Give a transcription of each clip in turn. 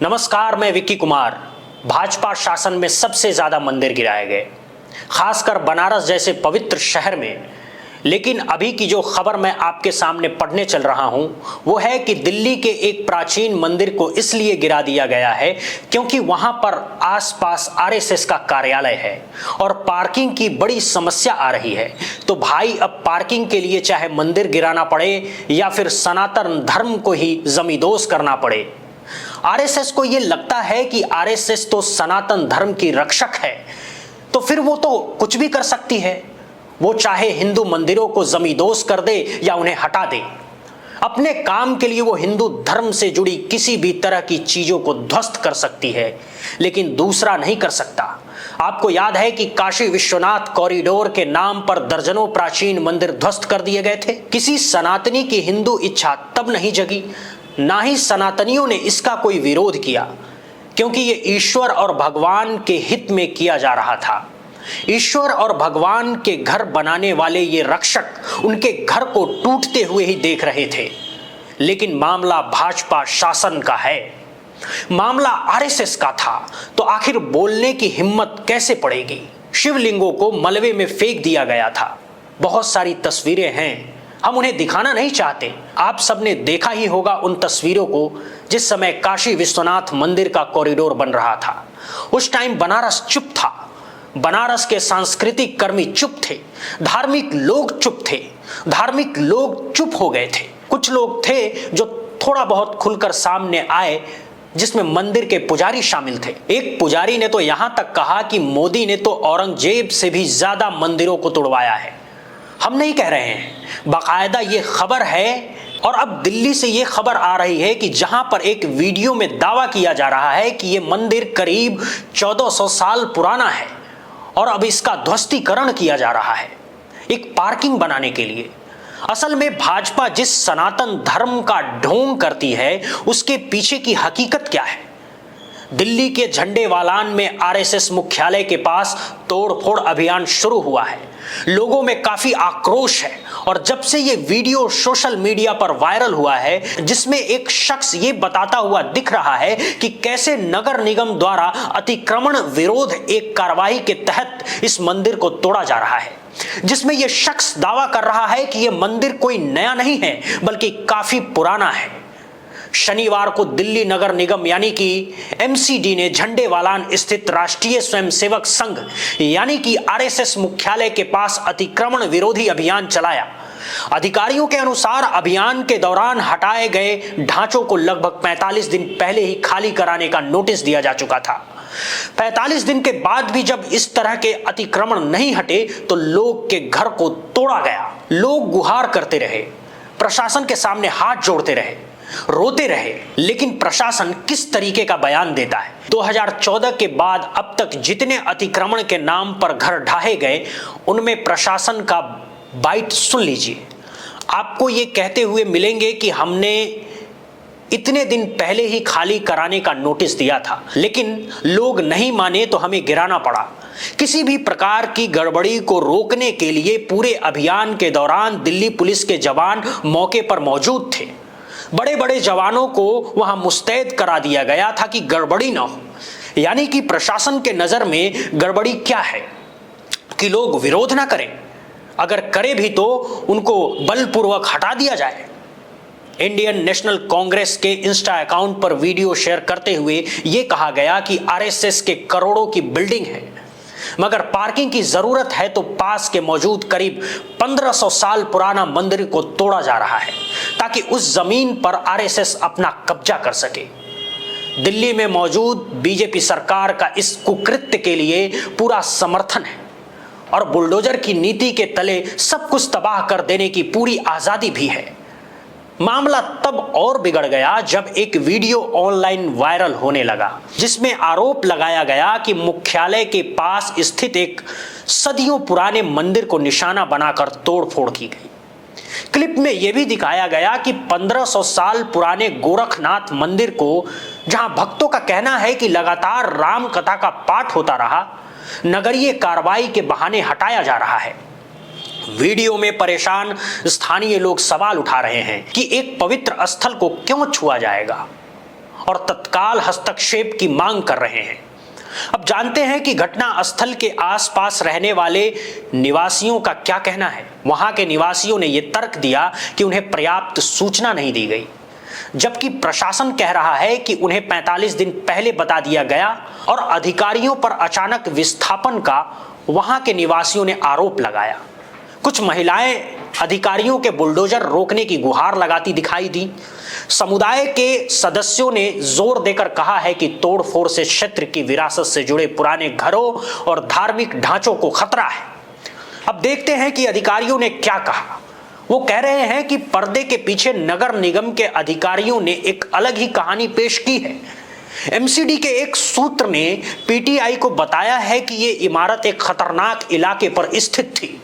नमस्कार, मैं विक्की कुमार। भाजपा शासन में सबसे ज्यादा मंदिर गिराए गए, खासकर बनारस जैसे पवित्र शहर में। लेकिन अभी की जो खबर मैं आपके सामने पढ़ने चल रहा हूं वो है कि दिल्ली के एक प्राचीन मंदिर को इसलिए गिरा दिया गया है क्योंकि वहां पर आसपास आरएसएस का कार्यालय है और पार्किंग की बड़ी समस्या आ रही है। तो भाई, अब पार्किंग के लिए चाहे मंदिर गिराना पड़े या फिर सनातन धर्म को ही जमींदोज करना पड़े। आरएसएस को यह लगता है कि आरएसएस तो सनातन धर्म की रक्षक है, तो फिर वो तो कुछ भी कर सकती है। वो चाहे हिंदू मंदिरों को जमींदोज कर दे या उन्हें हटा दे। अपने काम के लिए वो हिंदू धर्म से जुड़ी किसी भी तरह की चीजों को ध्वस्त कर सकती है, लेकिन दूसरा नहीं कर सकता। आपको याद है कि काशी विश्वनाथ कॉरिडोर के नाम पर दर्जनों प्राचीन मंदिर ध्वस्त कर दिए गए थे। किसी सनातनी की हिंदू इच्छा तब नहीं जगी, ना ही सनातनियों ने इसका कोई विरोध किया, क्योंकि ये ईश्वर और भगवान के हित में किया जा रहा था। ईश्वर और भगवान के घर बनाने वाले ये रक्षक उनके घर को टूटते हुए ही देख रहे थे। लेकिन मामला भाजपा शासन का है, मामला आरएसएस का था, तो आखिर बोलने की हिम्मत कैसे पड़ेगी। शिवलिंगों को मलबे में फेंक दिया गया था। बहुत सारी तस्वीरें हैं, हम उन्हें दिखाना नहीं चाहते। आप सबने देखा ही होगा उन तस्वीरों को जिस समय काशी विश्वनाथ मंदिर का कॉरिडोर बन रहा था। उस टाइम बनारस चुप था। बनारस के सांस्कृतिक कर्मी चुप थे, धार्मिक लोग चुप थे, धार्मिक लोग चुप हो गए थे। कुछ लोग थे जो थोड़ा बहुत खुलकर सामने आए, जिसमें मंदिर के पुजारी शामिल थे। एक पुजारी ने तो यहां तक कहा कि मोदी ने तो औरंगजेब से भी ज्यादा मंदिरों को तुड़वाया है। हम नहीं कह रहे हैं, बाकायदा ये खबर है। और अब दिल्ली से ये खबर आ रही है कि जहां पर एक वीडियो में दावा किया जा रहा है कि ये मंदिर करीब 1400 साल पुराना है और अब इसका ध्वस्तीकरण किया जा रहा है एक पार्किंग बनाने के लिए। असल में भाजपा जिस सनातन धर्म का ढोंग करती है उसके पीछे की हकीकत क्या है। दिल्ली के झंडेवालान में आरएसएस मुख्यालय के पास तोड़फोड़ अभियान शुरू हुआ है। लोगों में काफी आक्रोश है और जब से ये वीडियो सोशल मीडिया पर वायरल हुआ है, जिसमें एक शख्स ये बताता हुआ दिख रहा है कि कैसे नगर निगम द्वारा अतिक्रमण विरोध एक कार्रवाई के तहत इस मंदिर को तोड़ा जा रहा है, जिसमें यह शख्स दावा कर रहा है कि यह मंदिर कोई नया नहीं है बल्कि काफी पुराना है। शनिवार को दिल्ली नगर निगम यानी कि एमसीडी ने झंडेवालान स्थित राष्ट्रीय स्वयंसेवक संघ यानी कि आरएसएस मुख्यालय के पास अतिक्रमण विरोधी अभियान चलाया। अधिकारियों के अनुसार अभियान के दौरान हटाए गए ढांचों को लगभग 45 दिन पहले ही खाली कराने का नोटिस दिया जा चुका था। 45 दिन के बाद भी जब इस तरह के अतिक्रमण नहीं हटे तो लोग के घर को तोड़ा गया। लोग गुहार करते रहे, प्रशासन के सामने हाथ जोड़ते रहे, रोते रहे, लेकिन प्रशासन किस तरीके का बयान देता है। 2014 के बाद अब तक जितने अतिक्रमण के नाम पर घर ढाहे गए उनमें प्रशासन का बाइट सुन लीजिए। आपको ये कहते हुए मिलेंगे कि हमने इतने दिन पहले ही खाली कराने का नोटिस दिया था, लेकिन लोग नहीं माने तो हमें गिराना पड़ा। किसी भी प्रकार की गड़बड़ी को रोकने के लिए पूरे अभियान के दौरान दिल्ली पुलिस के जवान मौके पर मौजूद थे। बड़े बड़े जवानों को वहां मुस्तैद करा दिया गया था कि गड़बड़ी ना हो। यानी कि प्रशासन के नजर में गड़बड़ी क्या है कि लोग विरोध ना करें, अगर करे भी तो उनको बलपूर्वक हटा दिया जाए। इंडियन नेशनल कांग्रेस के इंस्टा अकाउंट पर वीडियो शेयर करते हुए यह कहा गया कि आरएसएस के करोड़ों की बिल्डिंग है, मगर पार्किंग की जरूरत है तो पास के मौजूद करीब 1500 साल पुराना मंदिर को तोड़ा जा रहा है ताकि उस जमीन पर आरएसएस अपना कब्जा कर सके। दिल्ली में मौजूद बीजेपी सरकार का इस कुकृत्य के लिए पूरा समर्थन है और बुलडोजर की नीति के तले सब कुछ तबाह कर देने की पूरी आजादी भी है। मामला तब और बिगड़ गया जब एक वीडियो ऑनलाइन वायरल होने लगा, जिसमें आरोप लगाया गया कि मुख्यालय के पास स्थित एक सदियों पुराने मंदिर को निशाना बनाकर तोड़फोड़ की गई। क्लिप में यह भी दिखाया गया कि 1500 साल पुराने गोरखनाथ मंदिर को, जहां भक्तों का कहना है कि लगातार राम कथा का पाठ होता रहा, नगरीय कार्रवाई के बहाने हटाया जा रहा है। वीडियो में परेशान स्थानीय लोग सवाल उठा रहे हैं कि एक पवित्र स्थल को क्यों छुआ जाएगा और तत्काल हस्तक्षेप की मांग कर रहे हैं। अब जानते हैं कि घटना स्थल के आसपास रहने वाले निवासियों का क्या कहना है। वहां के निवासियों ने यह तर्क दिया कि उन्हें पर्याप्त सूचना नहीं दी गई, जबकि प्रशासन कह रहा है कि उन्हें 45 दिन पहले बता दिया गया और अधिकारियों पर अचानक विस्थापन का वहां के निवासियों ने आरोप लगाया। कुछ महिलाएं अधिकारियों के बुलडोजर रोकने की गुहार लगाती दिखाई दी। समुदाय के सदस्यों ने जोर देकर कहा है कि तोड़फोड़ से क्षेत्र की विरासत से जुड़े पुराने घरों और धार्मिक ढांचों को खतरा है। अब देखते हैं कि अधिकारियों ने क्या कहा। वो कह रहे हैं कि पर्दे के पीछे नगर निगम के अधिकारियों ने एक अलग ही कहानी पेश की है। एमसीडी के एक सूत्र ने पीटीआई को बताया है कि ये इमारत एक खतरनाक इलाके पर स्थित थी।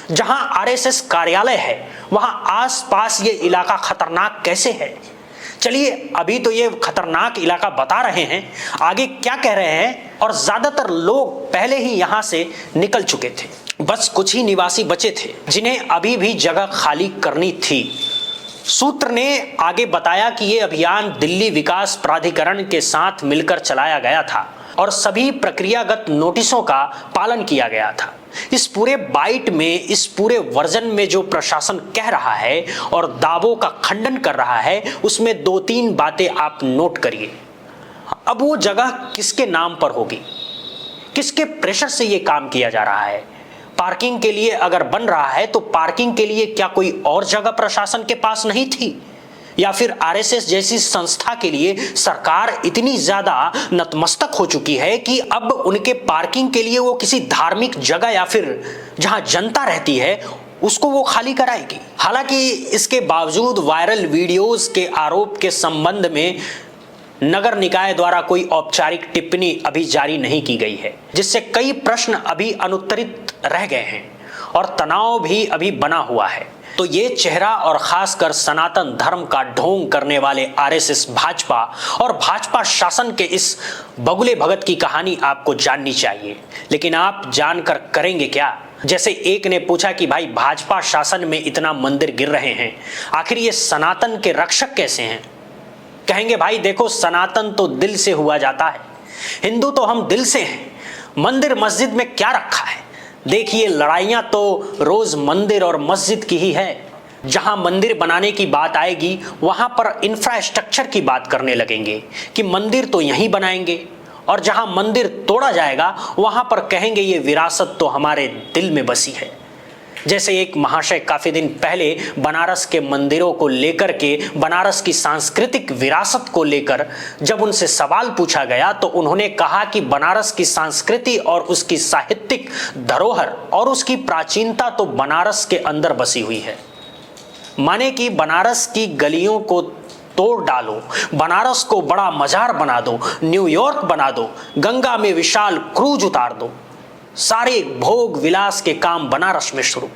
जहां आरएसएस कार्यालय है वहां आसपास ये इलाका खतरनाक कैसे है? चलिए, अभी तो ये खतरनाक इलाका बता रहे हैं, आगे क्या कह रहे हैं। और ज्यादातर लोग पहले ही यहां से निकल चुके थे, बस कुछ ही निवासी बचे थे जिन्हें अभी भी जगह खाली करनी थी। सूत्र ने आगे बताया कि यह अभियान दिल्ली विकास प्राधिकरण के साथ मिलकर चलाया गया था और सभी प्रक्रियागत नोटिसों का पालन किया गया था। इस पूरे बाइट में, इस पूरे वर्जन में जो प्रशासन कह रहा है और दावों का खंडन कर रहा है, उसमें 2-3 बातें आप नोट करिए। अब वो जगह किसके नाम पर होगी? किसके प्रेशर से ये काम किया जा रहा है? पार्किंग के लिए अगर बन रहा है तो पार्किंग के लिए क्या कोई और जगह प्रशासन के पास नहीं थी? या फिर आरएसएस जैसी संस्था के लिए सरकार इतनी ज्यादा नतमस्तक हो चुकी है कि अब उनके पार्किंग के लिए वो किसी धार्मिक जगह या फिर जहां जनता रहती है उसको वो खाली कराएगी। हालांकि इसके बावजूद वायरल वीडियोस के आरोप के संबंध में नगर निकाय द्वारा कोई औपचारिक टिप्पणी अभी जारी नहीं की गई है, जिससे कई प्रश्न अभी अनुत्तरित रह गए हैं और तनाव भी अभी बना हुआ है। तो ये चेहरा और खासकर सनातन धर्म का ढोंग करने वाले आरएसएस भाजपा और भाजपा शासन के इस बगुले भगत की कहानी आपको जाननी चाहिए, लेकिन आप जानकर करेंगे क्या? जैसे एक ने पूछा कि भाई भाजपा शासन में इतना मंदिर गिर रहे हैं, आखिर ये सनातन के रक्षक कैसे हैं? कहेंगे भाई देखो, सनातन तो दिल से हुआ जाता है, हिंदू तो हम दिल से हैं, मंदिर मस्जिद में क्या रखा है? देखिए, लड़ाइयां तो रोज मंदिर और मस्जिद की ही है। जहां मंदिर बनाने की बात आएगी वहां पर इंफ्रास्ट्रक्चर की बात करने लगेंगे कि मंदिर तो यहीं बनाएंगे, और जहां मंदिर तोड़ा जाएगा वहां पर कहेंगे ये विरासत तो हमारे दिल में बसी है। जैसे एक महाशय काफी दिन पहले बनारस के मंदिरों को लेकर के, बनारस की सांस्कृतिक विरासत को लेकर जब उनसे सवाल पूछा गया तो उन्होंने कहा कि बनारस की संस्कृति और उसकी साहित्यिक धरोहर और उसकी प्राचीनता तो बनारस के अंदर बसी हुई है। माने कि बनारस की गलियों को तोड़ डालो, बनारस को बड़ा मजार बना दो, न्यूयॉर्क बना दो, गंगा में विशाल क्रूज उतार दो, सारे भोग विलास के काम बनारस में शुरू।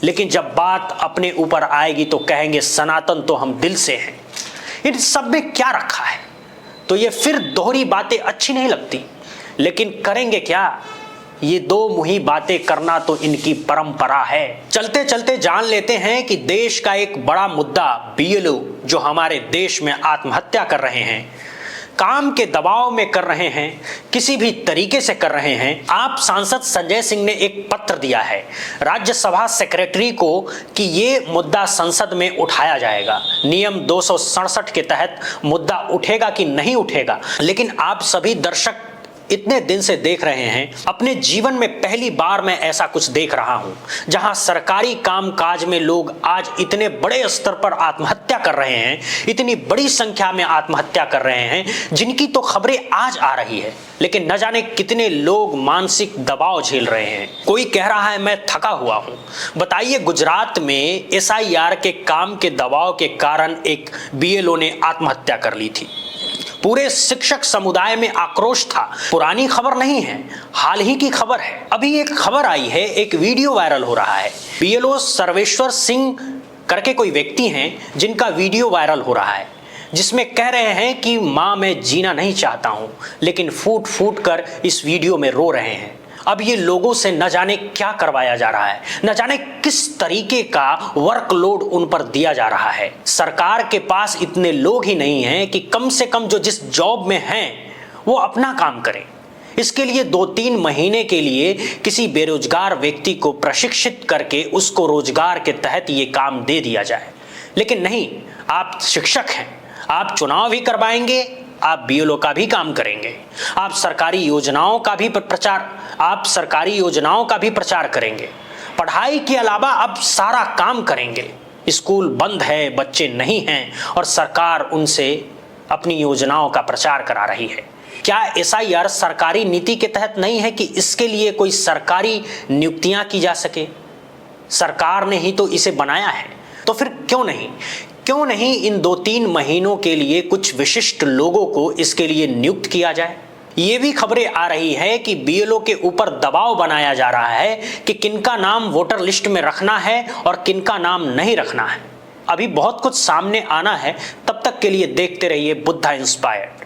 लेकिन जब बात अपने ऊपर आएगी तो कहेंगे सनातन तो हम दिल से हैं। इन सब में क्या रखा है? तो ये फिर दोहरी बातें अच्छी नहीं लगती, लेकिन करेंगे क्या? ये दो मुही बातें करना तो इनकी परंपरा है। चलते चलते जान लेते हैं कि देश का एक बड़ा मुद्दा बीएलओ जो हमारे देश में आत्महत्या कर रहे हैं, काम के दबाव में कर रहे हैं, किसी भी तरीके से कर रहे हैं। आप सांसद संजय सिंह ने एक पत्र दिया है राज्यसभा सेक्रेटरी को कि ये मुद्दा संसद में उठाया जाएगा। नियम 267 के तहत मुद्दा उठेगा कि नहीं उठेगा, लेकिन आप सभी दर्शक इतने दिन से देख रहे हैं, अपने जीवन में पहली बार मैं ऐसा कुछ देख रहा हूं जहां सरकारी कामकाज में लोग आज इतने बड़े स्तर पर आत्महत्या कर रहे हैं, इतनी बड़ी संख्या में आत्महत्या कर रहे हैं जिनकी तो खबरें आज आ रही है, लेकिन न जाने कितने लोग मानसिक दबाव झेल रहे हैं। कोई कह रहा है मैं थका हुआ हूं। बताइए, गुजरात में एसआईआर के काम के दबाव के कारण एक बीएलओ ने आत्महत्या कर ली थी। पूरे शिक्षक समुदाय में आक्रोश था। पुरानी खबर नहीं है, हाल ही की खबर है। अभी एक खबर आई है, एक वीडियो वायरल हो रहा है। बीएलओ सर्वेश्वर सिंह करके कोई व्यक्ति हैं जिनका वीडियो वायरल हो रहा है, जिसमें कह रहे हैं कि माँ मैं जीना नहीं चाहता हूं, लेकिन फूट फूट कर इस वीडियो में रो रहे हैं। अब ये लोगों से न जाने क्या करवाया जा रहा है, न जाने किस तरीके का वर्कलोड उन पर दिया जा रहा है। सरकार के पास इतने लोग ही नहीं हैं कि कम से कम जो जिस जॉब में हैं वो अपना काम करें। इसके लिए 2-3 महीने के लिए किसी बेरोजगार व्यक्ति को प्रशिक्षित करके उसको रोजगार के तहत ये काम दे दिया जाए। लेकिन नहीं, आप शिक्षक हैं, आप चुनाव भी करवाएंगे, आप बीएलओ का भी काम करेंगे, आप सरकारी योजनाओं का भी प्रचार करेंगे, पढ़ाई के अलावा आप सारा काम करेंगे। स्कूल बंद है, बच्चे नहीं हैं और सरकार उनसे अपनी योजनाओं का प्रचार करा रही है। क्या एसआईआर सरकारी नीति के तहत नहीं है कि इसके लिए कोई सरकारी नियुक्तियां की जा सके? सरकार ने ही तो इसे बनाया है, तो फिर क्यों नहीं इन 2-3 महीनों के लिए कुछ विशिष्ट लोगों को इसके लिए नियुक्त किया जाए? ये भी खबरें आ रही है कि बीएलओ के ऊपर दबाव बनाया जा रहा है कि किनका नाम वोटर लिस्ट में रखना है और किनका नाम नहीं रखना है। अभी बहुत कुछ सामने आना है, तब तक के लिए देखते रहिए बुद्धा इंस्पायर्ड।